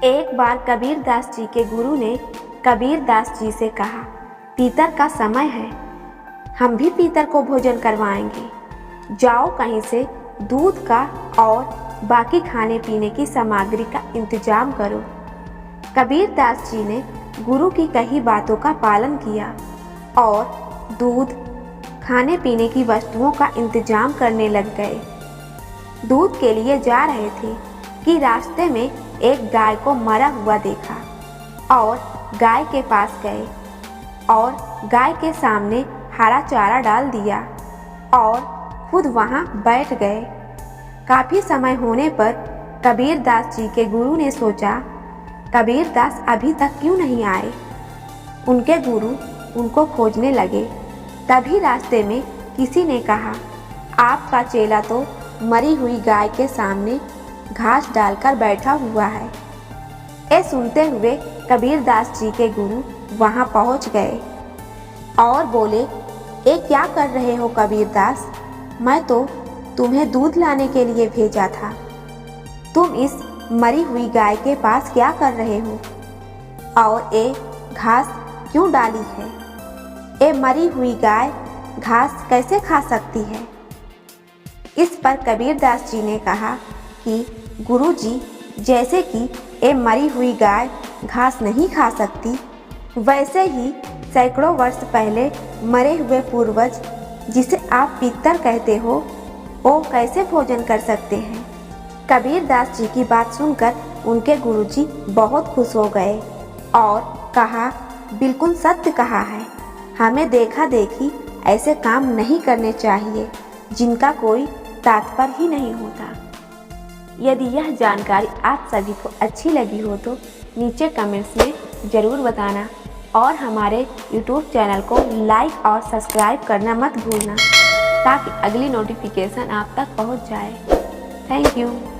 एक बार कबीर दास जी के गुरु ने कबीर दास जी से कहा, पीतर का समय है, हम भी पीतर को भोजन करवाएंगे। जाओ कहीं से दूध का और बाकी खाने पीने की सामग्री का इंतजाम करो। कबीर दास जी ने गुरु की कही बातों का पालन किया और दूध, खाने पीने की वस्तुओं का इंतजाम करने लग गए। दूध के लिए जा रहे थे कि रास्ते में एक गाय को मरा हुआ देखा और गाय के पास गए और गाय के सामने हरा चारा डाल दिया और खुद वहां बैठ गए। काफी समय होने पर कबीर दास जी के गुरु ने सोचा, कबीर दास अभी तक क्यों नहीं आए। उनके गुरु उनको खोजने लगे। तभी रास्ते में किसी ने कहा, आपका चेला तो मरी हुई गाय के सामने घास डालकर बैठा हुआ है। ये सुनते हुए कबीर दास जी के गुरु वहां पहुंच गए और बोले, ये क्या कर रहे हो कबीर दास, मैं तो तुम्हें दूध लाने के लिए भेजा था। तुम इस मरी हुई गाय के पास क्या कर रहे हो और ये घास क्यों डाली है। ये मरी हुई गाय घास कैसे खा सकती है। इस पर कबीर दास जी ने कहा कि गुरु जी, जैसे कि ये मरी हुई गाय घास नहीं खा सकती, वैसे ही सैकड़ों वर्ष पहले मरे हुए पूर्वज, जिसे आप पितर कहते हो, वो कैसे भोजन कर सकते हैं। कबीर दास जी की बात सुनकर उनके गुरुजी बहुत खुश हो गए और कहा, बिल्कुल सत्य कहा है, हमें देखा देखी ऐसे काम नहीं करने चाहिए जिनका कोई तात्पर्य ही नहीं होता। यदि यह जानकारी आप सभी को अच्छी लगी हो तो नीचे कमेंट्स में ज़रूर बताना और हमारे YouTube चैनल को लाइक और सब्सक्राइब करना मत भूलना ताकि अगली नोटिफिकेशन आप तक पहुंच जाए। Thank you.